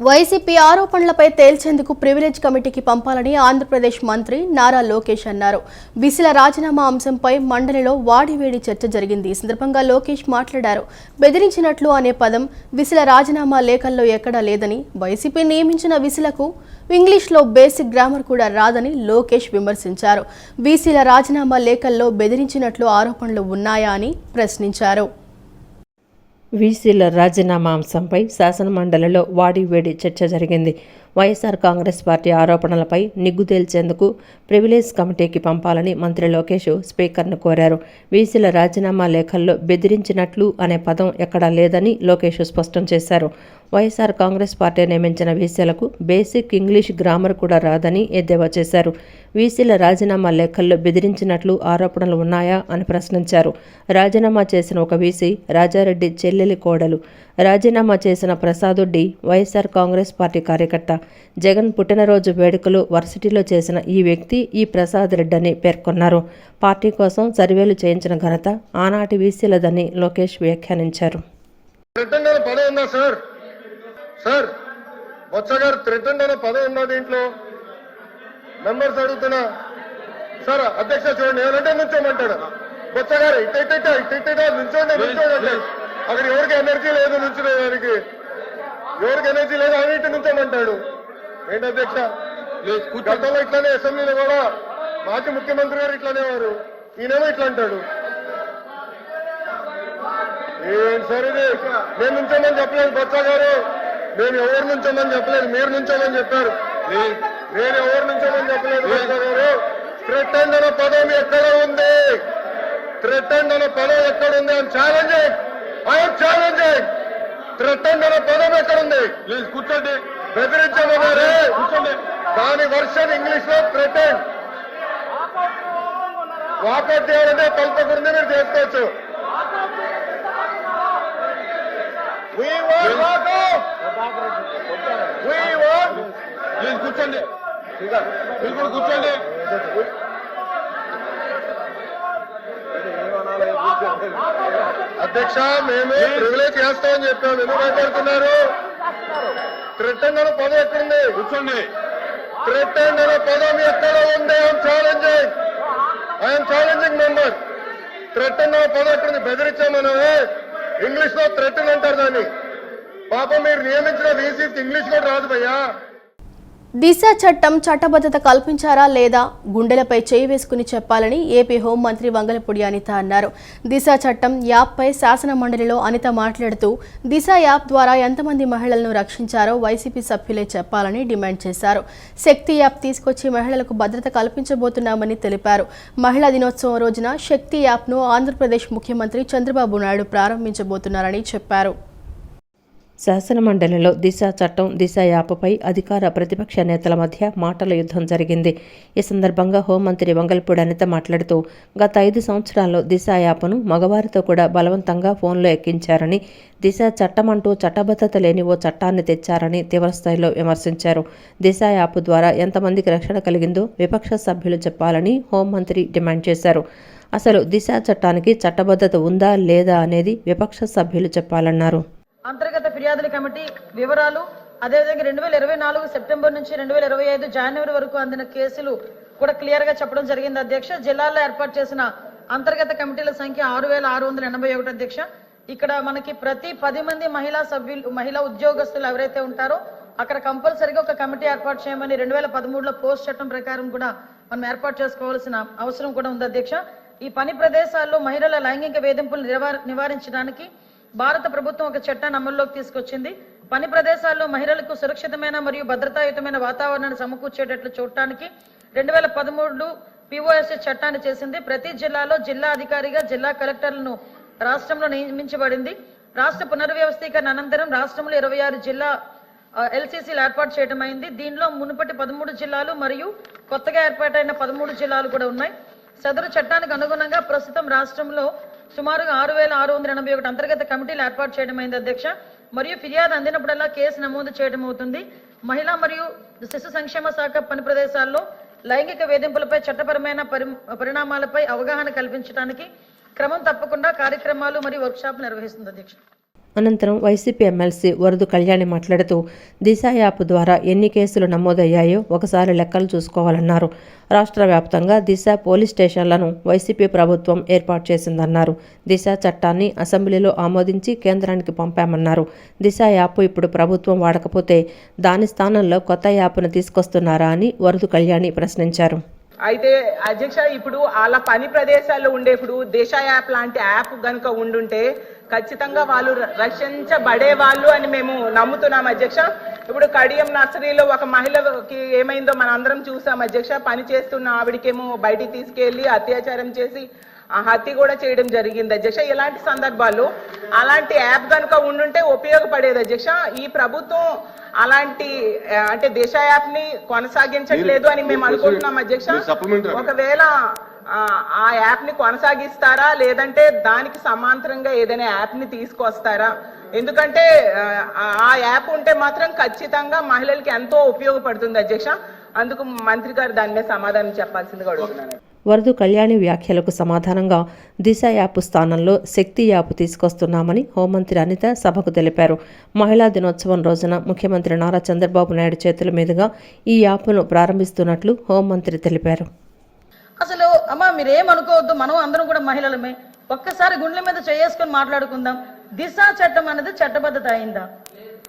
YCP ఆరోపణలపై తేల్చేందుకు privilege కమిటీకి పంపాలని ఆంధ్రప్రదేశ్ మంత్రి నారా లోకేష్ అన్నారు. బీసీల రాజీనామా అంశంపై మండలిలో వాడివేడి చర్చ జరిగింది. ఈ సందర్భంగా లోకేష్ మాట్లాడారు. బెదిరించినట్లు అనే పదం బీసీల రాజీనామా లేఖల్లో ఎక్కడా లేదని, వైసీపీ నియమించిన బీసీలకు ఇంగ్లీష్లో బేసిక్ గ్రామర్ కూడా రాదని లోకేష్ విమర్శించారు. బీసీల రాజీనామా లేఖల్లో బెదిరించినట్లు ఆరోపణలు ఉన్నాయా అని ప్రశ్నించారు. వీసీల రాజీనామా అంశంపై శాసనమండలిలో వాడివేడి చర్చ జరిగింది. వైఎస్ఆర్ కాంగ్రెస్ పార్టీ ఆరోపణలపై నిగ్గు తేల్చేందుకు ప్రివిలేజ్ కమిటీకి పంపాలని మంత్రి లోకేష్ స్పీకర్ను కోరారు. వీసీల రాజీనామా లేఖల్లో బెదిరించినట్లు అనే పదం ఎక్కడా లేదని లోకేష్ స్పష్టం చేశారు. వైఎస్ఆర్ కాంగ్రెస్ పార్టీ నియమించిన వీసీలకు బేసిక్ ఇంగ్లీష్ గ్రామర్ కూడా రాదని ఎద్దేవా చేశారు. వీసీల రాజీనామా లేఖల్లో బెదిరించినట్లు ఆరోపణలు ఉన్నాయా అని ప్రశ్నించారు. రాజీనామా చేసిన ఒక వీసీ రాజారెడ్డి చెల్లెలి కోడలు. రాజీనామా చేసిన ప్రసాదొడ్డి వైఎస్ఆర్ కాంగ్రెస్ పార్టీ కార్యకర్త. జగన్ పుట్టినరోజు వేడుకలు వర్సిటీలో చేసిన ఈ వ్యక్తి ఈ ప్రసాద్ రెడ్డి అని పేర్కొన్నారు. పార్టీ కోసం సర్వేలు చేయించిన ఘనత ఆనాటి వీసీలదని లోకేష్ వ్యాఖ్యానించారు. సార్ బొత్స గారు థ్రెటన్ అనే పదం ఉన్నా దీంట్లో మెంబర్స్ అడుగుతున్నా. సార్ అధ్యక్ష చూడండి, ఏమంటే నుంచోమంటాడు బొత్స గారు. ఇట్ట నుంచోండి. అక్కడ ఎవరికి ఎనర్జీ లేదు నుంచునేదానికి, ఎవరికి ఎనర్జీ లేదు అని ఇటు నుంచోమంటాడు. ఏంటి అధ్యక్ష, గతంలో ఇట్లానే అసెంబ్లీలో కూడా మాజీ ముఖ్యమంత్రి గారు ఇట్లానే వారు, ఈయనేమో ఇట్లా అంటాడు. ఏంటి సార్ ఇది? నేను నుంచోమని చెప్పలేదు బొత్స గారు, నేను ఎవరు నుంచోమని చెప్పలేదు, మీరు నుంచోమని చెప్పారు. నేను ఎవరు నుంచోమని చెప్పలేదు బొత్స గారు. థ్రెటన్ అనే పదం ఎక్కడ ఉంది? థ్రెటన్ అనే పదం ఎక్కడుంది? I'm challenging. థ్రెటన్ అనే పదం ఎక్కడుంది? ప్లీజ్ కూర్చోండి. బెదిరించమన్నారే, కూర్చోండి. దాని వర్షన్ ఇంగ్లీష్ లో థ్రెటన్. వాకౌట్ చేయాలంటే కల్పకుండా మీరు చేసుకోవచ్చు. ప్లీజ్ కూర్చోండి, మీరు కూర్చోండి. అధ్యక్ష, మేము ప్రివిలేజ్ చేస్తామని చెప్పాము. ఎందుకు మాట్లాడుతున్నారు? థ్రెటన్ అనే పదం ఎక్కడుంది? కూర్చోండి. థ్రెటన్ అనే పదం ఎక్కడ ఉంది? I'm challenging member. థ్రెటన్ అనే పదం ఎక్కడుంది? బెదిరించామని ఇంగ్లీష్ లో థ్రెటన్ అంటారు దాన్ని. పాపం మీరు నియమించిన వీసీ ఇంగ్లీష్ కూడా రాదు భయ్యా. దిశ చట్టం చట్టబద్ధత కల్పించారా లేదా గుండెలపై చేయి వేసుకుని చెప్పాలని ఏపీ హోంమంత్రి వంగలపూడి అనిత అన్నారు. దిశ చట్టం యాప్పై శాసన మండలిలో అనిత మాట్లాడుతూ, దిశ యాప్ ద్వారా ఎంతమంది మహిళలను రక్షించారో వైసీపీ సభ్యులే చెప్పాలని డిమాండ్ చేశారు. శక్తి యాప్ తీసుకొచ్చి మహిళలకు భద్రత కల్పించబోతున్నామని తెలిపారు. మహిళా దినోత్సవం రోజున శక్తి యాప్ను ఆంధ్రప్రదేశ్ ముఖ్యమంత్రి చంద్రబాబు నాయుడు ప్రారంభించబోతున్నారని చెప్పారు. శాసనమండలిలో దిశ చట్టం, దిశ యాప్పై అధికార ప్రతిపక్ష నేతల మధ్య మాటల యుద్ధం జరిగింది. ఈ సందర్భంగా హోంమంత్రి వంగలపూడి అనిత మాట్లాడుతూ, గత 5 సంవత్సరాల్లో దిశ యాప్ను మగవారితో కూడా బలవంతంగా ఫోన్లో ఎక్కించారని, దిశ చట్టం అంటూ చట్టబద్ధత లేని ఓ చట్టాన్ని తెచ్చారని తీవ్రస్థాయిలో విమర్శించారు. దిశ యాప్ ద్వారా ఎంతమందికి రక్షణ కలిగిందో విపక్ష సభ్యులు చెప్పాలని హోంమంత్రి డిమాండ్ చేశారు. అసలు దిశ చట్టానికి చట్టబద్ధత ఉందా లేదా అనేది విపక్ష సభ్యులు చెప్పాలన్నారు. అంతర్గత ఫిర్యాదుల కమిటీ వివరాలు, అదేవిధంగా 2024 సెప్టెంబర్ నుంచి 2025 జనవరి వరకు అందిన కేసులు కూడా క్లియర్ గా చెప్పడం జరిగింది అధ్యక్ష. జిల్లాల్లో ఏర్పాటు చేసిన అంతర్గత కమిటీల సంఖ్య 6,681 అధ్యక్ష. ఇక్కడ మనకి ప్రతి 10 మంది మహిళా ఉద్యోగస్తులు ఎవరైతే ఉంటారో అక్కడ కంపల్సరీగా ఒక కమిటీ ఏర్పాటు చేయమని 2013లో పోస్ట్ చట్టం ప్రకారం కూడా మనం ఏర్పాటు చేసుకోవాల్సిన అవసరం కూడా ఉంది అధ్యక్ష. ఈ పని ప్రదేశాల్లో మహిళల లైంగిక వేధింపులు నివారించడానికి భారత ప్రభుత్వం ఒక చట్టాన్ని అమల్లోకి తీసుకొచ్చింది. పని ప్రదేశాల్లో మహిళలకు సురక్షితమైన మరియు భద్రతాయుతమైన వాతావరణాన్ని సమకూర్చేటట్లు చూడటానికి 2013 POSS చట్టాన్ని చేసింది. ప్రతి జిల్లాలో జిల్లా అధికారిగా జిల్లా కలెక్టర్లను రాష్ట్రంలో నియమించబడింది. రాష్ట్ర పునర్వ్యవస్థీకరణ అనంతరం రాష్ట్రంలో 26 జిల్లా LCCలు ఏర్పాటు చేయడం అయింది. దీనిలో మునుపటి 13 జిల్లాలు మరియు కొత్తగా ఏర్పాటైన 13 జిల్లాలు కూడా ఉన్నాయి. సదరు చట్టానికి అనుగుణంగా ప్రస్తుతం రాష్ట్రంలో సుమారుగా 6,681 అంతర్గత కమిటీలు ఏర్పాటు చేయడం అయింది అధ్యక్ష. మరియు ఫిర్యాదు అందినప్పుడల్లా కేసు నమోదు చేయడం అవుతుంది. మహిళా మరియు శిశు సంక్షేమ శాఖ పని ప్రదేశాల్లో లైంగిక వేధింపులపై చట్టపరమైన పరిణామాలపై అవగాహన కల్పించడానికి క్రమం తప్పకుండా కార్యక్రమాలు మరియు వర్క్షాప్ నిర్వహిస్తుంది అధ్యక్ష. అనంతరం వైసీపీ ఎమ్మెల్సీ వరదు కళ్యాణి మాట్లాడుతూ దిశ యాప్ ద్వారా ఎన్ని కేసులు నమోదయ్యాయో ఒకసారి లెక్కలు చూసుకోవాలన్నారు. రాష్ట్ర వ్యాప్తంగా దిశ పోలీస్ స్టేషన్లను వైసీపీ ప్రభుత్వం ఏర్పాటు చేసిందన్నారు. దిశ చట్టాన్ని అసెంబ్లీలో ఆమోదించి కేంద్రానికి పంపామన్నారు. దిశ యాప్ ఇప్పుడు ప్రభుత్వం వాడకపోతే దాని స్థానంలో కొత్త యాప్ను తీసుకొస్తున్నారా అని వరదు కళ్యాణి ప్రశ్నించారు. అయితే అధ్యక్ష, ఇప్పుడు వాళ్ళ పని ప్రదేశాల్లో ఉండేప్పుడు దిశ యాప్ లాంటి యాప్ గనుక ఉండుంటే ఖచ్చితంగా వాళ్ళు రక్షించబడే వాళ్ళు అని మేము నమ్ముతున్నాం అధ్యక్ష. ఇప్పుడు కడియం నర్సరీలో ఒక మహిళకి ఏమైందో మనం అందరం చూసాం అధ్యక్ష. పని చేస్తున్న ఆవిడకేమో బయటికి తీసుకెళ్లి అత్యాచారం చేసి హత్య కూడా చేయడం జరిగింది అధ్యక్ష. ఇలాంటి సందర్భాల్లో అలాంటి యాప్ కనుక ఉండుంటే ఉపయోగపడేది అధ్యక్ష. ఈ ప్రభుత్వం అలాంటి అంటే దిశ యాప్ ని కొనసాగించట్లేదు అని మేము అనుకుంటున్నాం అధ్యక్ష. ఒకవేళ ఆ యాప్ ని కొనసాగిస్తారా లేదంటే దానికి సమాంతరంగా ఏదైనా యాప్ ని తీసుకొస్తారా? ఎందుకంటే ఆ యాప్ ఉంటే మాత్రం ఖచ్చితంగా మహిళలకి ఎంతో ఉపయోగపడుతుంది అధ్యక్ష. అందుకు మంత్రి గారు దాని మీద సమాధానం చెప్పాల్సిందిగా అడుగుతున్నాను. వరదు కళ్యాణి వ్యాఖ్యలకు సమాధానంగా దిశ యాప్ స్థానంలో శక్తి యాప్ తీసుకొస్తున్నామని హోంమంత్రి అనిత సభకు తెలిపారు. మహిళా దినోత్సవం రోజున ముఖ్యమంత్రి నారా చంద్రబాబు నాయుడు చేతుల మీదుగా ఈ యాప్ను ప్రారంభిస్తున్నట్లు హోంమంత్రి తెలిపారు. అసలు అమ్మా మీరేమనుకోవద్దు, మనం అందరం కూడా మహిళలమే. ఒక్కసారి గుండెల మీద చేసుకొని మాట్లాడుకుందాం. దిశ చట్టం అనేది చట్టబద్ధత అయిందా?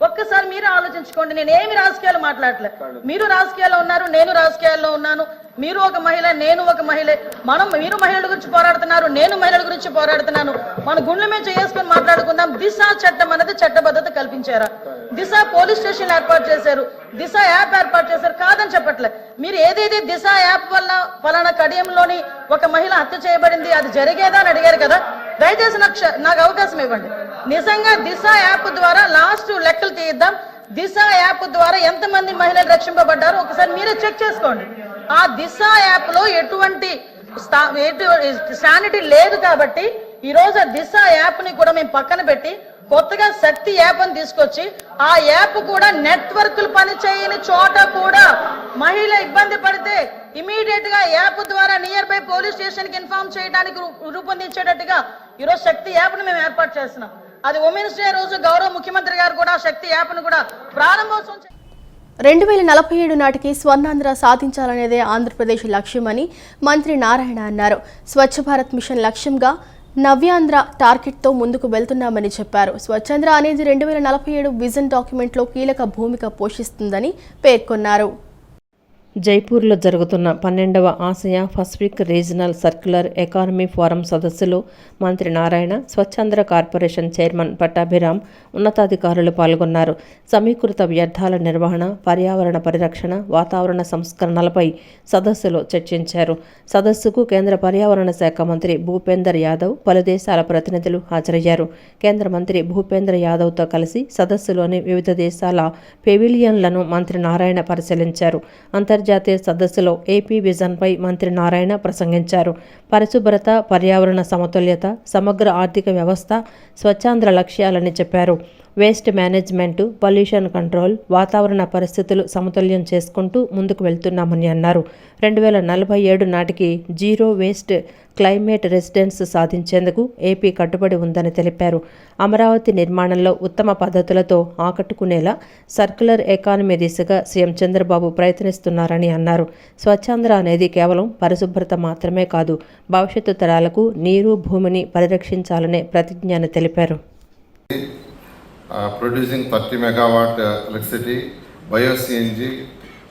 ఒక్కసారి మీరు ఆలోచించుకోండి. నేనేమి రాజకీయాలు మాట్లాడలే. మీరు రాజకీయాల్లో ఉన్నారు, నేను రాజకీయాల్లో ఉన్నాను. మీరు ఒక మహిళ, నేను ఒక మహిళే. మీరు మహిళల గురించి పోరాడుతున్నారు, నేను మహిళల గురించి పోరాడుతున్నాను. మన గుండెల మీద చేసుకొని మాట్లాడుకుందాం. దిశ చట్టం అనేది చట్టబద్ధత కల్పించారా? దిశ పోలీస్ స్టేషన్ ఏర్పాటు చేశారు, దిశ యాప్ ఏర్పాటు చేశారు, కాదని చెప్పట్లే. మీరు ఏదైతే దిశ యాప్ వల్ల ఫలానా కడియంలోని ఒక మహిళ హత్య చేయబడింది అది జరిగేదా అని అడిగారు కదా. దయచేసి నాకు అవకాశం ఇవ్వండి. నిజంగా దిశ యాప్ ద్వారా లాస్ట్ లెక్కలు తీద్దాం. దిశ యాప్ ద్వారా ఎంతమంది మహిళలు రక్షింపబడ్డారో ఒకసారి మీరే చెక్ చేసుకోండి. ఆ దిశ యాప్ లో ఎటువంటి శానిటీ లేదు కాబట్టి ఈ రోజు ఆ దిశ యాప్ ని కూడా మేము పక్కన పెట్టి కొత్తగా శక్తి యాప్ అని తీసుకొచ్చి ఆ యాప్ కూడా నెట్వర్క్లు పని చేయని చోట కూడా మహిళ ఇబ్బంది పడితే ఇమీడియట్ గా యాప్ ద్వారా నియర్ బై పోలీస్ స్టేషన్ కి ఇన్ఫార్మ్ చేయడానికి రూపొందించేటట్టుగా ఈరోజు శక్తి యాప్ ని మేము ఏర్పాటు చేస్తున్నాం. అది ఉమెన్స్ డే రోజు గౌరవ ముఖ్యమంత్రి గారు కూడా శక్తి యాప్ ను కూడా ప్రారంభోత్సవం 2047 నాటికి స్వర్ణాంధ్ర సాధించాలనేదే ఆంధ్రప్రదేశ్ లక్ష్యమని మంత్రి నారాయణ అన్నారు. స్వచ్ఛ భారత్ మిషన్ లక్ష్యంగా నవ్యాంధ్ర టార్గెట్తో ముందుకు వెళ్తున్నామని చెప్పారు. స్వచ్ఛాంధ్ర అనేది 2047 విజన్ డాక్యుమెంట్లో కీలక భూమిక పోషిస్తుందని పేర్కొన్నారు. జైపూర్లో జరుగుతున్న 12వ Asia Pacific regional circular economy forum సదస్సులో మంత్రి నారాయణ, స్వచ్ఛాంధ్ర కార్పొరేషన్ చైర్మన్ పట్టాభిరామ్ ఉన్నతాధికారులు పాల్గొన్నారు. సమీకృత వ్యర్థాల నిర్వహణ, పర్యావరణ పరిరక్షణ, వాతావరణ సంస్కరణలపై సదస్సులో చర్చించారు. సదస్సుకు కేంద్ర పర్యావరణ శాఖ మంత్రి భూపేందర్ యాదవ్, పలు దేశాల ప్రతినిధులు హాజరయ్యారు. కేంద్ర మంత్రి భూపేంద్ర యాదవ్తో కలిసి సదస్సులోని వివిధ దేశాల పెవిలియన్లను మంత్రి నారాయణ పరిశీలించారు. అంతర్జాతీయ సదస్సులో ఏపీ విజన్పై మంత్రి నారాయణ ప్రసంగించారు. పరిశుభ్రత, పర్యావరణ సమతుల్యత, సమగ్ర ఆర్థిక వ్యవస్థ స్వచ్ఛాంధ్ర లక్ష్యాలని చెప్పారు. వేస్ట్ మేనేజ్మెంట్, పొల్యూషన్ కంట్రోల్, వాతావరణ పరిస్థితులు సమతుల్యం చేసుకుంటూ ముందుకు వెళ్తున్నామని అన్నారు. 2047 నాటికి జీరో వేస్ట్ క్లైమేట్ రెసిడెన్స్ సాధించేందుకు ఏపీ కట్టుబడి ఉందని తెలిపారు. అమరావతి నిర్మాణంలో ఉత్తమ పద్ధతులతో ఆకట్టుకునేలా సర్క్యులర్ ఎకానమీ దిశగా సీఎం చంద్రబాబు ప్రయత్నిస్తున్నారని అన్నారు. స్వచ్ఛాంధ్ర అనేది కేవలం పరిశుభ్రత మాత్రమే కాదు, భవిష్యత్తు తరాలకు నీరు, భూమిని పరిరక్షించాలనే ప్రతిజ్ఞ అని తెలిపారు. Producing 30 megawatt electricity, bio-CNG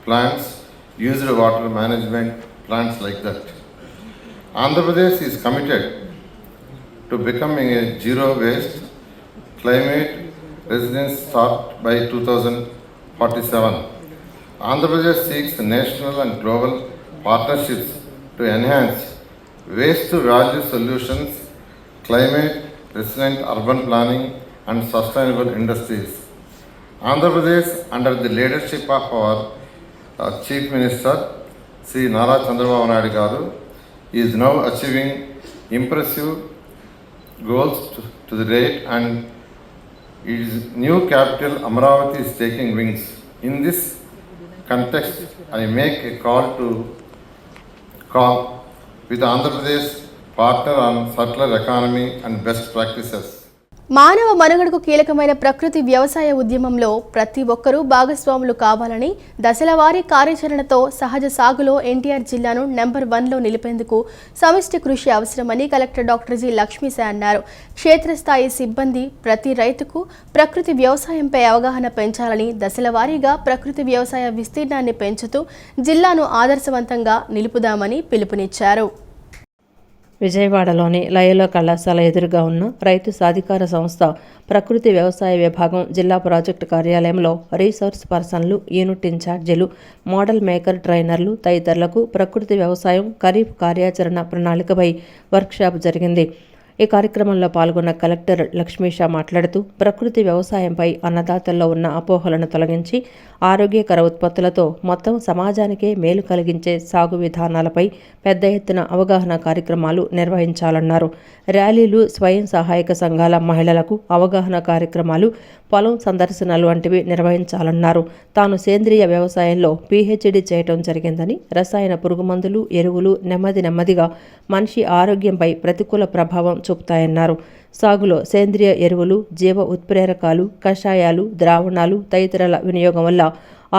plants, used water management plants like that. Andhra Pradesh is committed to becoming a zero waste climate residence start by 2047. Andhra Pradesh seeks national and global partnerships to enhance waste to value solutions, climate resilient urban planning and sustainable industries. Andhra Pradesh, under the leadership of our Chief Minister, Sri Nara Chandrababu Naidu Garu, is now achieving impressive goals to the date, and its new capital Amaravati is taking wings. In this context, I make a call with Andhra Pradesh partner on circular economy and best practices. మానవ మనుగడకు కీలకమైన ప్రకృతి వ్యవసాయ ఉద్యమంలో ప్రతి ఒక్కరూ భాగస్వాములు కావాలని దశలవారీ కార్యాచరణతో సహజ సాగులో ఎన్టీఆర్ జిల్లాను నెంబర్ 1లో నిలిపేందుకు సమిష్టి కృషి అవసరమని కలెక్టర్ డాక్టర్ జి లక్ష్మీశా అన్నారు. క్షేత్రస్థాయి సిబ్బంది ప్రతి రైతుకు ప్రకృతి వ్యవసాయంపై అవగాహన పెంచాలని, దశలవారీగా ప్రకృతి వ్యవసాయ విస్తీర్ణాన్ని పెంచుతూ జిల్లాను ఆదర్శవంతంగా నిలుపుదామని పిలుపునిచ్చారు. విజయవాడలోని లయలో కళాశాల ఎదురుగా ఉన్న రైతు సాధికార సంస్థ ప్రకృతి వ్యవసాయ విభాగం జిల్లా ప్రాజెక్టు కార్యాలయంలో రీసోర్స్ పర్సన్లు, యూనిట్ ఇన్ఛార్జీలు, మోడల్ మేకర్ ట్రైనర్లు తదితరులకు ప్రకృతి వ్యవసాయం ఖరీఫ్ కార్యాచరణ ప్రణాళికపై వర్క్షాప్ జరిగింది. ఈ కార్యక్రమంలో పాల్గొన్న కలెక్టర్ లక్ష్మీశా మాట్లాడుతూ ప్రకృతి వ్యవసాయంపై అన్నదాతల్లో ఉన్న అపోహలను తొలగించి ఆరోగ్యకర ఉత్పత్తులతో మొత్తం సమాజానికే మేలు కలిగించే సాగు విధానాలపై పెద్ద ఎత్తున అవగాహన కార్యక్రమాలు నిర్వహించాలన్నారు. ర్యాలీలు, స్వయం సహాయక సంఘాల మహిళలకు అవగాహన కార్యక్రమాలు, పొలం సందర్శనలు వంటివి నిర్వహించాలన్నారు. తాను సేంద్రియ వ్యవసాయంలో పీహెచ్డీ చేయటం జరిగిందని, రసాయన పురుగుమందులు, ఎరువులు నెమ్మదిగా మనిషి ఆరోగ్యంపై ప్రతికూల ప్రభావం చూపుతాయన్నారు. సాగులో సేంద్రియ ఎరువులు, జీవ ఉత్ప్రేరకాలు, కషాయాలు, ద్రావణాలు తదితరాల వినియోగం వల్ల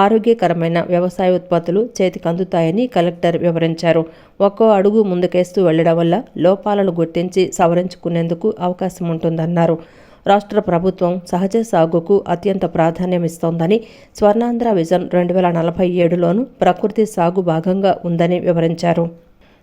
ఆరోగ్యకరమైన వ్యవసాయ ఉత్పత్తులు చేతికందుతాయని కలెక్టర్ వివరించారు. ఒక్కో అడుగు ముందుకేస్తూ వెళ్లడం వల్ల లోపాలను గుర్తించి సవరించుకునేందుకు అవకాశం ఉంటుందన్నారు. రాష్ట్ర ప్రభుత్వం సహజ సాగుకు అత్యంత ప్రాధాన్యమిస్తోందని, స్వర్ణాంధ్ర విజన్ 2047లోనూ ప్రకృతి సాగు భాగంగా ఉందని వివరించారు.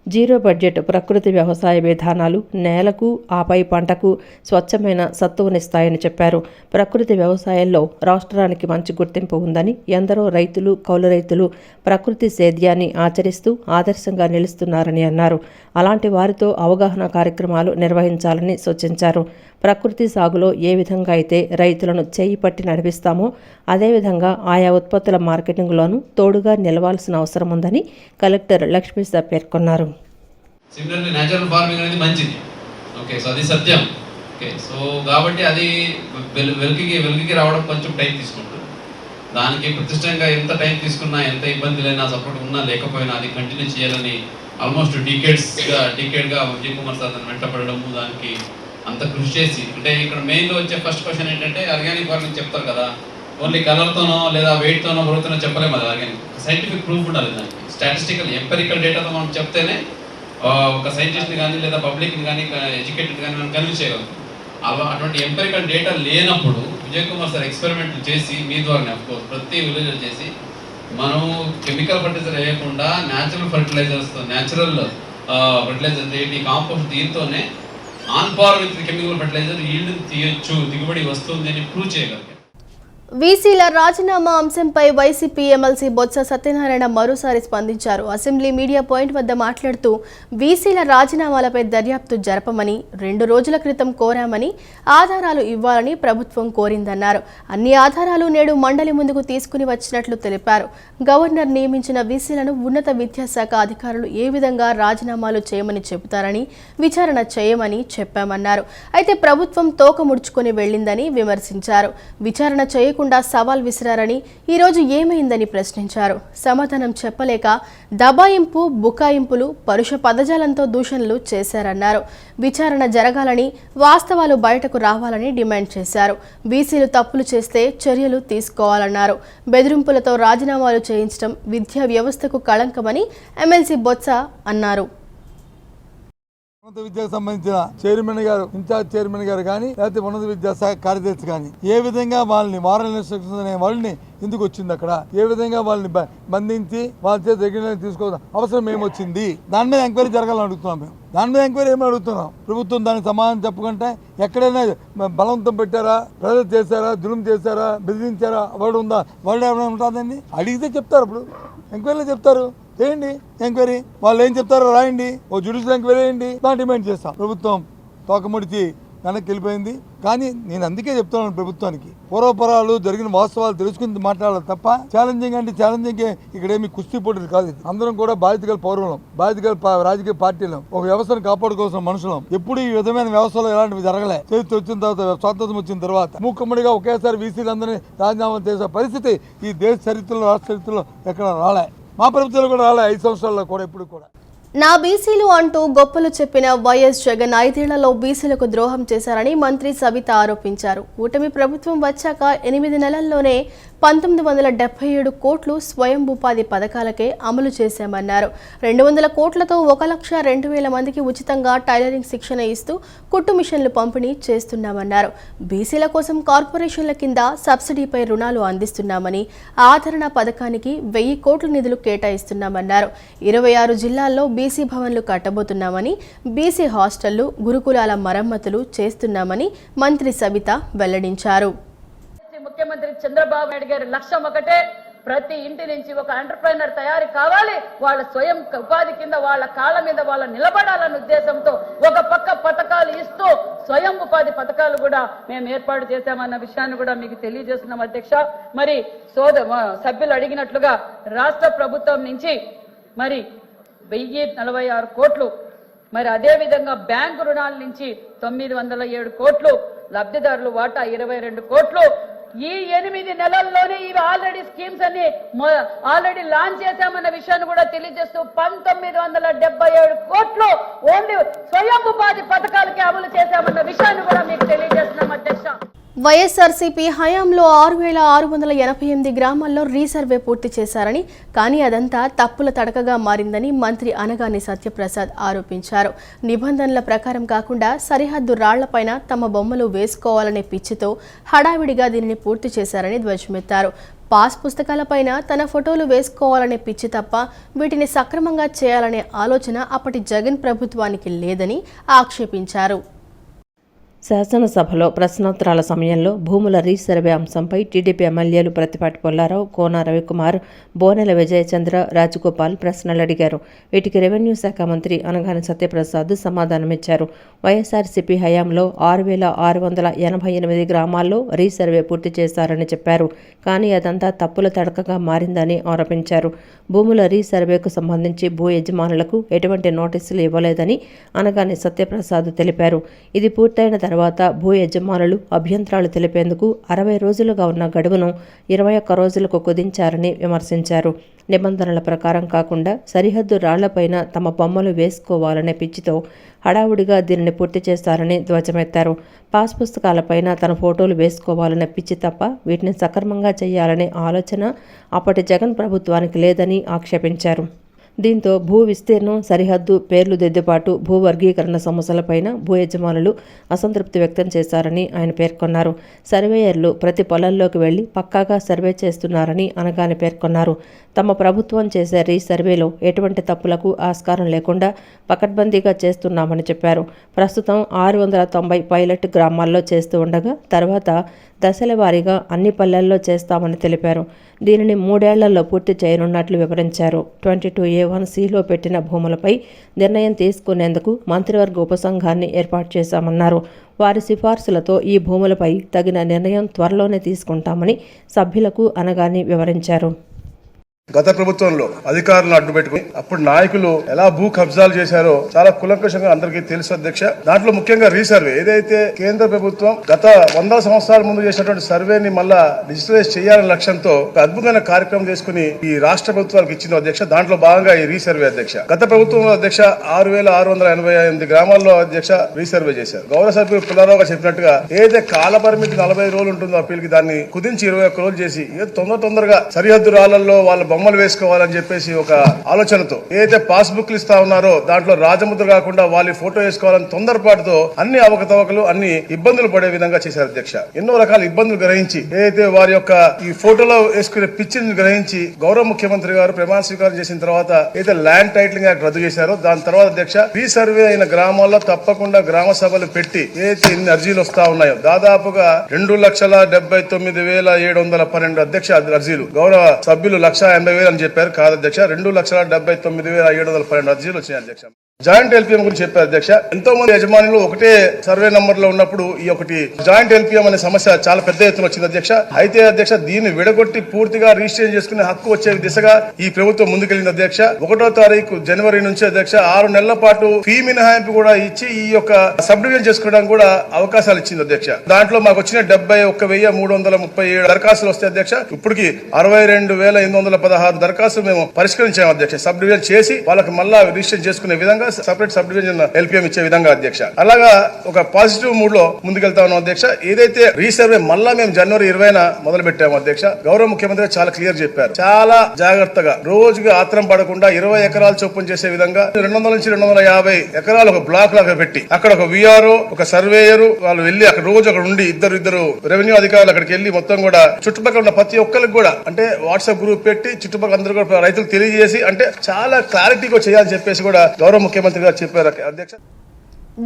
జీరో బడ్జెట్ ప్రకృతి వ్యవసాయ విధానాలు నేలకు, ఆపై పంటకు స్వచ్ఛమైన సత్తువనిస్తాయని చెప్పారు. ప్రకృతి వ్యవసాయంలో రాష్ట్రానికి మంచి గుర్తింపు ఉందని, ఎందరో రైతులు, కౌలు రైతులు ప్రకృతి సేద్యాన్ని ఆచరిస్తూ ఆదర్శంగా నిలుస్తున్నారని అన్నారు. అలాంటి వారితో అవగాహన కార్యక్రమాలు నిర్వహించాలని సూచించారు. ప్రకృతి సాగులో ఏ విధంగా అయితే రైతులను చేయి పట్టి నడిపిస్తామో అదేవిధంగా ఆయా ఉత్పత్తుల మార్కెటింగ్లోనూ తోడుగా నిలవాల్సిన అవసరం ఉందని కలెక్టర్ లక్ష్మీశా పేర్కొన్నారు. సిమిలర్లీ న్యాచురల్ ఫార్మింగ్ అనేది మంచిది. ఓకే, సో అది సత్యం. ఓకే, సో కాబట్టి అది వెలుగుకి రావడం కొంచెం టైం తీసుకుంటుంది. దానికి ప్రతిష్టంగా ఎంత టైం తీసుకున్నా, ఎంత ఇబ్బందులైనా, సపోర్ట్ ఉన్నా లేకపోయినా అది కంటిన్యూ చేయాలని ఆల్మోస్ట్ డికేడ్గా విజయ్ కుమార్ సార్ దాన్ని వెంటపడము, దానికి అంత కృషి చేసి, అంటే ఇక్కడ మెయిన్లో వచ్చే ఫస్ట్ క్వశ్చన్ ఏంటంటే ఆర్గానిక్ ఫార్మింగ్ చెప్తారు కదా, ఓన్లీ కలర్తోనో లేదా వెయిట్తోనో బరువుతోనో చెప్పలేము. అది ఆర్గానిక్ సైంటిఫిక్ ప్రూఫ్ ఉండాలి. దానికి స్టాటిస్టికల్ ఎంపెరికల్ డేటాతో మనం చెప్తేనే ఒక సైంటిస్ట్ని కానీ లేదా పబ్లిక్ని కానీ ఎడ్యుకేటెడ్ కానీ మనం కన్విన్స్ చేయగలుగుతాం. అటువంటి ఎంపెరికల్ డేటా లేనప్పుడు విజయ్ కుమార్ సార్ ఎక్స్పెరిమెంట్లు చేసి మీ ద్వారానే అఫ్కోర్స్ ప్రతి విలేజ్లో చేసి మనం కెమికల్ ఫర్టిలైజర్ వేయకుండా న్యాచురల్ ఫర్టిలైజర్ ఏంటి కాంపోస్ట్, దీంతోనే on par with chemical fertilizer yield తీయొచ్చు, దిగుబడి వస్తుంది అని ప్రూవ్ చేయగలిగారు. వీసీల రాజీనామా అంశంపై వైసీపీ ఎమ్మెల్సీ బొత్స సత్యనారాయణ మరోసారి స్పందించారు. అసెంబ్లీ మీడియా పాయింట్ వద్ద మాట్లాడుతూ వీసీల రాజీనామాలపై దర్యాప్తు జరపమని 2 రోజుల క్రితం కోరామని, ఆధారాలు ఇవ్వాలని ప్రభుత్వం కోరిందన్నారు. అన్ని ఆధారాలు నేడు మండలి ముందుకు తీసుకుని వచ్చినట్లు తెలిపారు. గవర్నర్ నియమించిన వీసీలను ఉన్నత విద్యాశాఖ అధికారులు ఏ విధంగా రాజీనామాలు చేయమని చెబుతారని విచారణ చేయమని చెప్పామన్నారు. అయితే ప్రభుత్వం తోక ముడుచుకొని వెళ్లిందని విమర్శించారు. విచారణ చేయకుండా సవాల్ విసిరారని, ఈరోజు ఏమైందని ప్రశ్నించారు. సమాధానం చెప్పలేక దబాయింపు, బుకాయింపులు, పరుష పదజాలంతో దూషణలు చేశారన్నారు. విచారణ జరగాలని, వాస్తవాలు బయటకు రావాలని డిమాండ్ చేశారు. బీసీలు తప్పులు చేస్తే చర్యలు తీసుకోవాలన్నారు. బెదిరింపులతో రాజీనామాలు చేయించడం విద్యా వ్యవస్థకు కళంకమని ఎమ్మెల్సీ బొత్స అన్నారు. ఉన్నత విద్యకు సంబంధించిన చైర్మన్ గారు, ఇన్ఛార్జ్ చైర్మన్ గారు కానీ, లేకపోతే ఉన్నత విద్యాశాఖ కార్యదర్శి కానీ ఏ విధంగా వాళ్ళని మారల్ ఇన్స్ట్రక్షన్స్ అనే వాళ్ళని ఎందుకు వచ్చింది, అక్కడ ఏ విధంగా వాళ్ళని బంధించి వాళ్ళ చేత రెగ్యులర్ తీసుకోవడం అవసరం ఏమొచ్చింది, దాని మీద ఎంక్వైరీ జరగాలని అడుగుతున్నాం. మేము దాని మీద ఎంక్వైరీ ఏమని అడుగుతున్నాం. ప్రభుత్వం దానికి సమాధానం చెప్పకుంటే ఎక్కడైనా బలవంతం పెట్టారా, ప్రజలు చేశారా, జులుం చేశారా, బెదిరించారా, వర్డ్ ఉందా, వర్డ్ ఏమైనా ఉంటుందండి అడిగితే చెప్తారు. అప్పుడు ఎంక్వైరీలో చెప్తారు. చేయండి ఎంక్వైరీ, వాళ్ళు ఏం చెప్తారో రాయండి, ఓ జ్యుడిషియల్ ఎంక్వైరీ వేయండి, దాన్ని డిమాండ్ చేస్తాం. ప్రభుత్వం తోకముడిచి వెనక్కి వెళ్ళిపోయింది. కానీ నేను అందుకే చెప్తున్నాను ప్రభుత్వానికి, పూర్వపరాలు జరిగిన వాస్తవాలు తెలుసుకుని మాట్లాడాలి తప్ప ఛాలెంజింగ్ అంటే ఛాలెంజింగ్ ఇక్కడ ఏమి కుస్తీ పోటీలు కాదు. అందరం కూడా బాధ్యతగల పౌరులం, బాధ్యతగల రాజకీయ పార్టీలం, ఒక వ్యవస్థను కాపాడుకోవాల్సిన మనుషులం. ఎప్పుడు ఈ విధమైన వ్యవస్థలో ఎలాంటివి జరగలే. చేతి వచ్చిన తర్వాత, స్వాతంత్రం వచ్చిన తర్వాత మూకుమ్మడిగా ఒకేసారి వీసీలందరినీ రాజీనామా చేసే పరిస్థితి ఈ దేశ చరిత్రలో, రాష్ట్ర చరిత్రలో ఎక్కడ రాలే. మా ప్రభుత్వంలో కూడా రాలే. 5 సంవత్సరాల్లో కూడా ఎప్పుడు కూడా. నా బీసీలు అంటూ గొప్పలు చెప్పిన వైఎస్ జగన్ 5 ఏళ్లలో బీసీలకు ద్రోహం చేశారని మంత్రి సబిత ఆరోపించారు. కూటమి ప్రభుత్వం వచ్చాక 8 నెలల్లోనే 1977 కోట్లు స్వయం ఉపాధి పథకాలకే అమలు చేశామన్నారు. 200 కోట్లతో 1,02,000 మందికి ఉచితంగా టైలరింగ్ శిక్షణ ఇస్తూ కుట్టు మిషన్లు పంపిణీ చేస్తున్నామన్నారు. బీసీల కోసం కార్పొరేషన్ల కింద సబ్సిడీపై రుణాలు అందిస్తున్నామని, ఆదరణ పథకానికి 1000 కోట్ల నిధులు కేటాయిస్తున్నామన్నారు. 26 జిల్లాల్లో బీసీ భవన్లు కట్టబోతున్నామని, బీసీ హాస్టళ్లు, గురుకులాల మరమ్మతులు చేస్తున్నామని మంత్రి సబిత వెల్లడించారు. ముఖ్యమంత్రి చంద్రబాబు నాయుడు గారి లక్ష్యం ఒకటే, ప్రతి ఇంటి నుంచి ఒక ఎంటర్ప్రైనర్ తయారు కావాలి, వాళ్ళ స్వయం ఉపాధి కింద వాళ్ళ కాళ్ళ మీద వాళ్ళ నిలబడాలన్న ఉద్దేశంతో ఒక పక్క పథకాలు ఇస్తూ స్వయం ఉపాధి పథకాలు కూడా మేము ఏర్పాటు చేశామన్న విషయాన్ని కూడా మీకు తెలియజేస్తున్నాం అధ్యక్ష. మరి సభ్యులు అడిగినట్లుగా రాష్ట్ర ప్రభుత్వం నుంచి మరి 1046 కోట్లు, మరి అదే విధంగా బ్యాంకు రుణాల నుంచి 907 కోట్లు, లబ్ధిదారులు వాటా 22 కోట్లు. ఈ 8 నెలల్లోనే ఇవి ఆల్రెడీ స్కీమ్స్ అన్ని ఆల్రెడీ లాంచ్ చేశామన్న విషయాన్ని కూడా తెలియజేస్తూ 1977 కోట్లు ఓన్లీ స్వయం ఉపాధి పథకాలకి అమలు చేశామన్న విషయాన్ని కూడా మీకు తెలియజేస్తున్నాం అధ్యక్ష. వైఎస్ఆర్సీపీ హయాంలో 6,688 గ్రామాల్లో రీసర్వే పూర్తి చేశారని, కానీ అదంతా తప్పుల తడకగా మారిందని మంత్రి అనగాని సత్యప్రసాద్ ఆరోపించారు. నిబంధనల ప్రకారం కాకుండా సరిహద్దు రాళ్లపైన తమ బొమ్మలు వేసుకోవాలనే పిచ్చితో హడావిడిగా దీనిని పూర్తి చేశారని ధ్వజమెత్తారు. పాస్ పుస్తకాలపైన తన ఫోటోలు వేసుకోవాలనే పిచ్చి తప్ప వీటిని సక్రమంగా చేయాలనే ఆలోచన అప్పటి జగన్ ప్రభుత్వానికి లేదని ఆక్షేపించారు. శాసనసభలో ప్రశ్నోత్తరాల సమయంలో భూముల రీసర్వే అంశంపై టీడీపీ ఎమ్మెల్యేలు ప్రతిపాటి పుల్లారావు, కోన రవికుమార్, బోనెల విజయచంద్ర, రాజగోపాల్ ప్రశ్నలు అడిగారు. వీటికి రెవెన్యూ శాఖ మంత్రి అనగాని సత్యప్రసాద్ సమాధానమిచ్చారు. వైఎస్ఆర్సీపీ హయాంలో 6,688 గ్రామాల్లో రీసర్వే పూర్తి చేశారని చెప్పారు. కానీ అదంతా తప్పుల తడకగా మారిందని ఆరోపించారు. భూముల రీసర్వేకు సంబంధించి భూ యజమానులకు ఎటువంటి నోటీసులు ఇవ్వలేదని అనగాని సత్యప్రసాద్ తెలిపారు. ఇది పూర్తయిన తర్వాత భూ యజమానులు అభ్యంతరాలు తెలిపేందుకు 60 రోజులుగా ఉన్న గడువును 21 రోజులకు కుదించారని విమర్శించారు. నిబంధనల ప్రకారం కాకుండా సరిహద్దు రాళ్లపైన తమ బొమ్మలు వేసుకోవాలనే పిచ్చితో హడావుడిగా దీనిని పూర్తి చేస్తారని ధ్వజమెత్తారు. పాస్ పుస్తకాలపైన తన ఫోటోలు వేసుకోవాలనే పిచ్చి తప్ప వీటిని సక్రమంగా చేయాలనే ఆలోచన అప్పటి జగన్ ప్రభుత్వానికి లేదని ఆక్షేపించారు. దీంతో భూ విస్తీర్ణం, సరిహద్దు, పేర్లు దిద్దుబాటు, భూ వర్గీకరణ సమస్యలపైన భూ యజమానులు అసంతృప్తి వ్యక్తం చేశారని ఆయన పేర్కొన్నారు. సర్వేయర్లు ప్రతి పొలంలోకి వెళ్లి పక్కాగా సర్వే చేస్తున్నారని అనగాని పేర్కొన్నారు. తమ ప్రభుత్వం చేసే రీసర్వేలో ఎటువంటి తప్పులకు ఆస్కారం లేకుండా పకడ్బందీగా చేస్తున్నామని చెప్పారు. ప్రస్తుతం 690 పైలట్ గ్రామాల్లో చేస్తూ ఉండగా తర్వాత దశల వారీగా అన్ని పల్లెల్లో చేస్తామని తెలిపారు. దీనిని 3 ఏళ్లలో పూర్తి చేయనున్నట్లు వివరించారు. 22A1Cలో పెట్టిన భూములపై నిర్ణయం తీసుకునేందుకు మంత్రివర్గ ఉపసంఘాన్ని ఏర్పాటు చేశామన్నారు. వారి సిఫార్సులతో ఈ భూములపై తగిన నిర్ణయం త్వరలోనే తీసుకుంటామని సభ్యులకు అనగాని వివరించారు. గత ప్రభుత్వంలో అధికారులను అడ్డుపెట్టుకుని అప్పుడు నాయకులు ఎలా భూ కబ్జాలు చేశారో చాలా కులంకషంగా అందరికీ తెలుసు అధ్యక్ష. దాంట్లో ముఖ్యంగా రీసర్వే ఏదైతే కేంద్ర ప్రభుత్వం గత 100 సంవత్సరాల ముందు చేసినటువంటి సర్వేని మళ్ళా డిజిటలైజ్ చేయాలనే లక్ష్యంతో ఒక అద్భుతమైన కార్యక్రమం చేసుకుని ఈ రాష్ట్ర ప్రభుత్వానికి ఇచ్చింది అధ్యక్ష. దాంట్లో భాగంగా ఈ రీసర్వే అధ్యక్ష. గత ప్రభుత్వంలో అధ్యక్ష 6,688 గ్రామాల్లో అధ్యక్ష రీసర్వే చేశారు. గౌరవ సభ్యులు పుల్లారావు గారు చెప్పినట్టుగా ఏదైతే కాల పరిమితి 40 రోజులు ఉంటుందో అప్పీల్కి దాన్ని కుదించి 21 రోజులు చేసి తొందరగా సరిహద్దు రాళ్లలో వాళ్ళ బొమ్మలు వేసుకోవాలని చెప్పేసి ఒక ఆలోచనతో ఏదైతే పాస్బుక్లు ఇస్తా ఉన్నారో దాంట్లో రాజముద్ర కాకుండా వాళ్ళ ఫోటో వేసుకోవాలని తొందరపాటుతో అన్ని అవకతవకలు, అన్ని ఇబ్బందులు పడే విధంగా చేశారు అధ్యక్ష. ఎన్నో రకాల ఇబ్బందులు గ్రహించి ఏదైతే వారి యొక్క ఈ ఫోటోలో వేసుకునే పిచ్చిని గ్రహించి గౌరవ ముఖ్యమంత్రి గారు ప్రమాణ స్వీకారం చేసిన తర్వాత ఏదైతే ల్యాండ్ టైటిలింగ్ యాక్ట్ రద్దు చేశారో దాని తర్వాత అధ్యక్ష రీసర్వే అయిన గ్రామాల్లో తప్పకుండా గ్రామ సభలు పెట్టి ఏదైతే ఇన్ని అర్జీలు వస్తా ఉన్నాయో దాదాపుగా 2,79,712 అధ్యక్ష అర్జీలు. గౌరవ సభ్యులు 1,80,000 అని చెప్పారు. కాదు అధ్యక్ష, 2,79,712 అర్జీలు వచ్చినాయి అధ్యక్ష. జాయింట్ ఎల్పిఎం గురించి చెప్పారు అధ్యక్ష. ఎంతో మంది యజమానులు ఒకటే సర్వే నంబర్ లో ఉన్నప్పుడు ఈ ఒకటి జాయింట్ ఎల్పిఎం అనే సమస్య చాలా పెద్ద ఎత్తున వచ్చింది అధ్యక్ష. అయితే అధ్యక్ష దీన్ని విడగొట్టి పూర్తిగా రిజిస్ట్రేషన్ చేసుకునే హక్కు వచ్చే దిశగా ఈ ప్రభుత్వం ముందుకెళ్లింది అధ్యక్ష. 1వ తారీఖు జనవరి నుంచి అధ్యక్ష 6 నెలల పాటు ఫీ మినహాయింపు కూడా ఇచ్చి ఈ యొక్క సబ్ డివిజన్ చేసుకోవడానికి కూడా అవకాశాలు ఇచ్చింది అధ్యక్ష. దాంట్లో మాకు వచ్చిన 71,337 దరఖాస్తులు వస్తాయి అధ్యక్ష. ఇప్పటికి 62,816 దరఖాస్తులు మేము పరిష్కరించాము అధ్యక్ష. సబ్ డివిజన్ చేసి వాళ్ళకి మళ్ళా రిజిస్ట్రేషన్ చేసుకునే విధంగా సెపరేట్ సబ్ డివిజన్ ఎల్పిఎం ఇచ్చే విధంగా అధ్యక్ష. అలాగా ఒక పాజిటివ్ మూడ్ లో ముందుకెళ్తా ఉన్నాం అధ్యక్ష. ఏదైతే రీసర్వే మళ్ళా మేము జనవరి 20న మొదలు పెట్టాము అధ్యక్ష. గౌరవ ముఖ్యమంత్రి చాలా క్లియర్ చెప్పారు. చాలా జాగ్రత్తగా రోజుకి ఆత్రం పడకుండా 20 ఎకరాలు చొప్పున చేసే విధంగా 200 నుంచి 250 ఎకరాలు ఒక బ్లాక్ లాగా పెట్టి అక్కడ ఒక విఆర్ఓ ఒక సర్వేయర్ వాళ్ళు వెళ్లి అక్కడ రోజు అక్కడ ఉండి ఇద్దరు రెవెన్యూ అధికారులు అక్కడికి వెళ్లి మొత్తం కూడా చుట్టుపక్కల ఉన్న ప్రతి ఒక్కరికి కూడా అంటే వాట్సాప్ గ్రూప్ పెట్టి చుట్టుపక్కల అందరూ కూడా రైతులు తెలియజేసి అంటే చాలా క్లారిటీగా చేయాలని చెప్పేసి కూడా గౌరవ ముఖ్యమంత్రి గారు చెప్పారు అధ్యక్ష.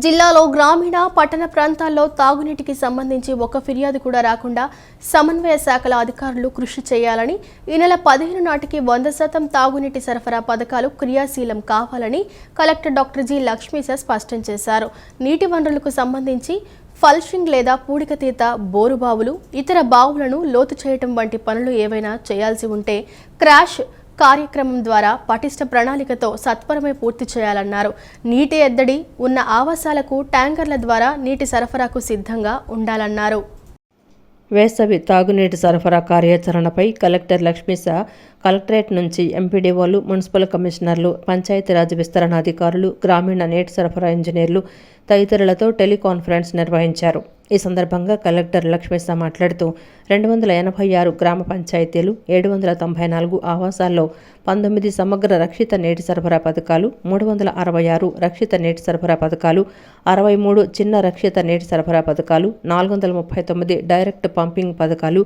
జిల్లాలో గ్రామీణ పట్టణ ప్రాంతాల్లో తాగునీటికి సంబంధించి ఒక ఫిర్యాదు కూడా రాకుండా సమన్వయ శాఖల అధికారులు కృషి చేయాలని, ఈ నెల 15 నాటికి 100% తాగునీటి సరఫరా పథకాలు క్రియాశీలం కావాలని కలెక్టర్ డాక్టర్ జి లక్ష్మీశ స్పష్టం చేశారు. నీటి వనరులకు సంబంధించి ఫల్షింగ్ లేదా పూడికతీత బోరుబావులు, ఇతర బావులను లోతు చేయటం వంటి పనులు ఏవైనా చేయాల్సి ఉంటే క్రాష్ కార్యక్రమం ద్వారా పటిష్ట ప్రణాళికతో సత్వరమే పూర్తి చేయాలన్నారు. నీటి ఎద్దడి ఉన్న ఆవాసాలకు ట్యాంకర్ల ద్వారా నీటి సరఫరాకు సిద్ధంగా ఉండాలన్నారు. వేసవి తాగునీటి సరఫరా కార్యాచరణపై కలెక్టర్ లక్ష్మీశ కలెక్టరేట్ నుంచి ఎంపీడీఓలు, మున్సిపల్ కమిషనర్లు, పంచాయతీరాజ్ విస్తరణ అధికారులు, గ్రామీణ నీటి సరఫరా ఇంజనీర్లు తదితరులతో టెలికాన్ఫరెన్స్ నిర్వహించారు. ఈ సందర్భంగా కలెక్టర్ లక్ష్మీశ మాట్లాడుతూ 286 గ్రామ పంచాయతీలు, 794 ఆవాసాల్లో 19 సమగ్ర రక్షిత నీటి సరఫరా పథకాలు, 366 రక్షిత నీటి సరఫరా పథకాలు, 63 చిన్న రక్షిత నీటి సరఫరా పథకాలు, 439 డైరెక్ట్ పంపింగ్ పథకాలు,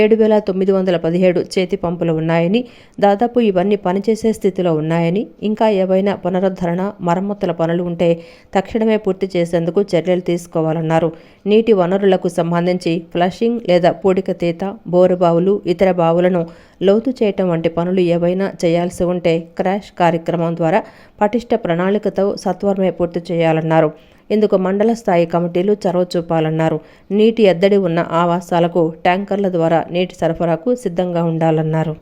7,917 చేతి పంపులు ఉన్నాయని, దాదాపు ఇవన్నీ పనిచేసే స్థితిలో ఉన్నాయని, ఇంకా ఏవైనా పునరుద్ధరణ మరమ్మతుల పనులు ఉంటే తక్షణమే పూర్తి చేసేందుకు చర్యలు తీసుకోవాలన్నారు. నీటి వనరులకు సంబంధించి ఫ్లషింగ్ లేదా పూడికతీత, బోరుబావులు, ఇతర బావులను లోతు చేయటం వంటి పనులు ఏవైనా చేయాల్సి ఉంటే క్రాష్ కార్యక్రమం ద్వారా పటిష్ట ప్రణాళికతో సత్వరమే పూర్తి చేయాలన్నారు. ఇందుకు మండల స్థాయి కమిటీలు చొరవ చూపాలన్నారు. నీటి ఎద్దడి ఉన్న ఆవాసాలకు ట్యాంకర్ల ద్వారా నీటి సరఫరాకు సిద్ధంగా ఉండాలన్నారు.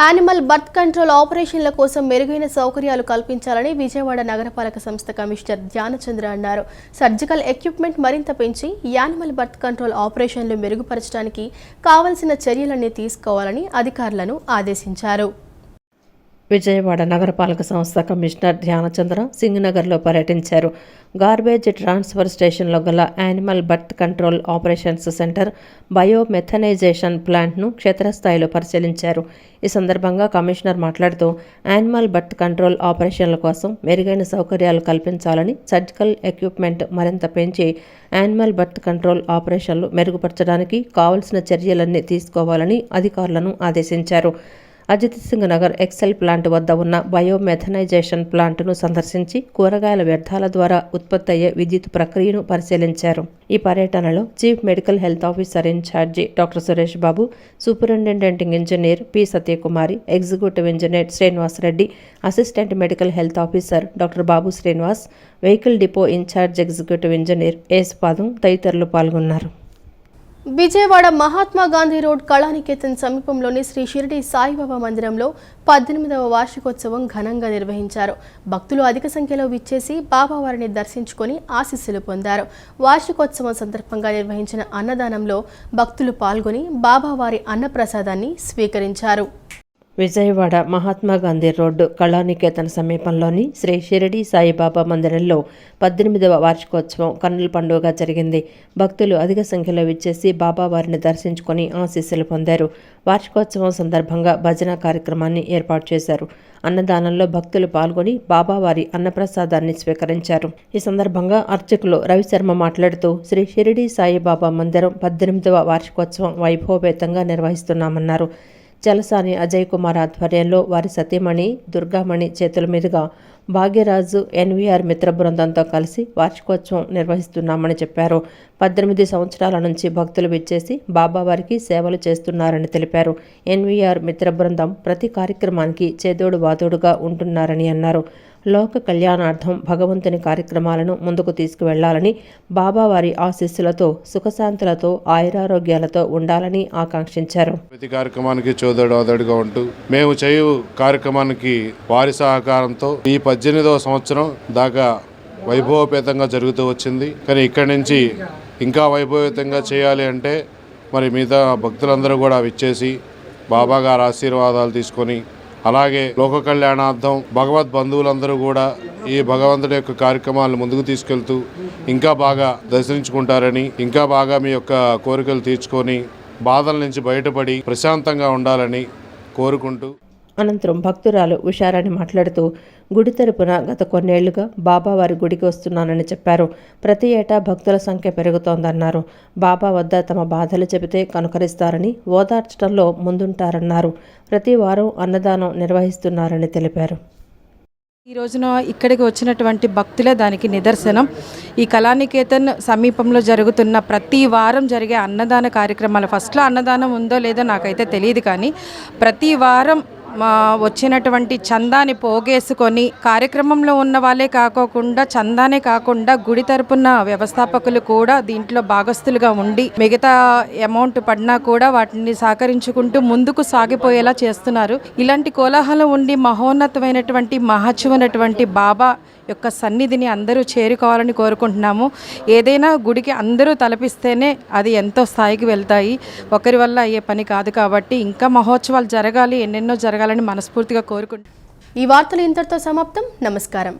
యానిమల్ బర్త్ కంట్రోల్ ఆపరేషన్ల కోసం మెరుగైన సౌకర్యాలు కల్పించాలని విజయవాడ నగరపాలక సంస్థ కమిషనర్ ధ్యానచంద్ర అన్నారు. సర్జికల్ ఎక్విప్మెంట్ మరింత పెంచి యానిమల్ బర్త్ కంట్రోల్ ఆపరేషన్లు మెరుగుపరచడానికి కావలసిన చర్యలన్నీ తీసుకోవాలని అధికారులను ఆదేశించారు. విజయవాడ నగరపాలక సంస్థ కమిషనర్ ధ్యానచంద్ర సింగనగర్లో పర్యటించారు. గార్బేజ్ ట్రాన్స్ఫర్ స్టేషన్లో గల animal birth control operations centre biomethanisation ప్లాంట్ను క్షేత్రస్థాయిలో పరిశీలించారు. ఈ సందర్భంగా కమిషనర్ మాట్లాడుతూ యానిమల్ బర్త్ కంట్రోల్ ఆపరేషన్ల కోసం మెరుగైన సౌకర్యాలు కల్పించాలని, సర్జికల్ ఎక్విప్మెంట్ మరింత పెంచి యానిమల్ బర్త్ కంట్రోల్ ఆపరేషన్లు మెరుగుపరచడానికి కావలసిన చర్యలన్నీ తీసుకోవాలని అధికారులను ఆదేశించారు. అజిత్ సింగ్ నగర్ ఎక్సెల్ ప్లాంట్ వద్ద ఉన్న బయోమెథనైజేషన్ ప్లాంట్ను సందర్శించి కూరగాయల వ్యర్థాల ద్వారా ఉత్పత్తి అయ్యే విద్యుత్ ప్రక్రియను పరిశీలించారు. ఈ పర్యటనలో chief medical health officer incharge doctor Suresh Babu, superintendent engineer P Satyakumari, executive engineer Srinivas Reddy, assistant medical health officer doctor Babu Srinivas, vehicle depot incharge executive engineer Yesupadam తదితరులు పాల్గొన్నారు. విజయవాడ మహాత్మా గాంధీ రోడ్ కళానికేతన్ సమీపంలోని శ్రీ షిరిడి సాయిబాబా మందిరంలో 18వ వార్షికోత్సవం ఘనంగా నిర్వహించారు. భక్తులు అధిక సంఖ్యలో విచ్చేసి బాబావారిని దర్శించుకొని ఆశీస్సులు పొందారు. వార్షికోత్సవం సందర్భంగా నిర్వహించిన అన్నదానంలో భక్తులు పాల్గొని బాబావారి అన్నప్రసాదాన్ని స్వీకరించారు. విజయవాడ మహాత్మా గాంధీ రోడ్డు కళానికేతన్ సమీపంలోని శ్రీ షిరిడి సాయిబాబా మందిరంలో 18వ వార్షికోత్సవం కన్నుల పండుగగా జరిగింది. భక్తులు అధిక సంఖ్యలో విచ్చేసి బాబావారిని దర్శించుకొని ఆశీస్సులు పొందారు. వార్షికోత్సవం సందర్భంగా భజన కార్యక్రమాన్ని ఏర్పాటు చేశారు. అన్నదానంలో భక్తులు పాల్గొని బాబావారి అన్నప్రసాదాన్ని స్వీకరించారు. ఈ సందర్భంగా అర్చకులు రవిశర్మ మాట్లాడుతూ శ్రీ షిరిడి సాయిబాబా మందిరం 18వ వార్షికోత్సవం వైభవపేతంగా నిర్వహిస్తున్నామన్నారు. చలసాని అజయ్ కుమార్ ఆధ్వర్యంలో వారి సతీమణి దుర్గామణి చేతుల మీదుగా భాగ్యరాజు ఎన్వీఆర్ మిత్ర బృందంతో కలిసి వార్షికోత్సవం నిర్వహిస్తున్నామని చెప్పారు. 18 సంవత్సరాల నుంచి భక్తులు విచ్చేసి బాబావారికి సేవలు చేస్తున్నారని తెలిపారు. ఎన్వీఆర్ మిత్ర బృందం ప్రతి కార్యక్రమానికి చేదోడు వాదోడుగా ఉంటున్నారని అన్నారు. లోక కళ్యాణార్థం భగవంతుని కార్యక్రమాలను ముందుకు తీసుకువెళ్లాలని, బాబావారి ఆశీస్సులతో సుఖశాంతులతో ఆయురారోగ్యాలతో ఉండాలని ఆకాంక్షించారు. ప్రతి కార్యక్రమానికి చోదడుగా ఉంటూ మేము చేయు కార్యక్రమానికి వారి సహకారంతో ఈ 18వ సంవత్సరం దాకా వైభవపేతంగా జరుగుతూ వచ్చింది. కానీ ఇక్కడి నుంచి ఇంకా వైభవపేతంగా చేయాలి అంటే మరి మిగతా భక్తులందరూ కూడా విచ్చేసి బాబా గారి ఆశీర్వాదాలు తీసుకొని, అలాగే లోక కళ్యాణార్థం భగవద్ బంధువులందరూ కూడా ఈ భగవంతుడి యొక్క కార్యక్రమాలను ముందుకు తీసుకెళ్తూ ఇంకా బాగా దర్శించుకుంటారని, ఇంకా బాగా మీ యొక్క కోరికలు తీర్చుకొని బాధల నుంచి బయటపడి ప్రశాంతంగా ఉండాలని కోరుకుంటూ. అనంతరం భక్తురాలు ఉషారాణి మాట్లాడుతూ గుడి తరపున గత కొన్నేళ్లుగా బాబావారి గుడికి వస్తున్నానని చెప్పారు. ప్రతి ఏటా భక్తుల సంఖ్య పెరుగుతోందన్నారు. బాబా వద్ద తమ బాధలు చెబితే కనుకరిస్తారని, ఓదార్చడంలో ముందుంటారన్నారు. ప్రతి వారం అన్నదానం నిర్వహిస్తున్నారని తెలిపారు. ఈ రోజున ఇక్కడికి వచ్చినటువంటి భక్తులే దానికి నిదర్శనం. ఈ కళానికేతన్ సమీపంలో జరుగుతున్న ప్రతి వారం జరిగే అన్నదాన కార్యక్రమాలు, ఫస్ట్లో అన్నదానం ఉందో లేదో నాకైతే తెలియదు, కానీ ప్రతి వారం వచ్చినటువంటి చందాని పోగేసుకొని కార్యక్రమంలో ఉన్న వాళ్ళే కాకోకుండా, చందానే కాకుండా గుడి తరపున వ్యవస్థాపకులు కూడా దీంట్లో భాగస్తులుగా ఉండి మిగతా అమౌంట్ పడినా కూడా వాటిని సహకరించుకుంటూ ముందుకు సాగిపోయేలా చేస్తున్నారు. ఇలాంటి కోలాహలం ఉండి మహోన్నతమైనటువంటి మహత్వమైనటువంటి బాబా యొక్క సన్నిధిని అందరూ చేరుకోవాలని కోరుకుంటున్నాము. ఏదైనా గుడికి అందరూ తలపిస్తేనే అది ఎంతో స్థాయికి వెళ్తాయి. ఒకరి వల్ల అయ్యే పని కాదు. కాబట్టి ఇంకా మహోత్సవాలు జరగాలి, ఎన్నెన్నో జరగాలని మనస్ఫూర్తిగా కోరుకుంటున్నాం. ఈ వార్తలు ఇంతటితో సమాప్తం. నమస్కారం.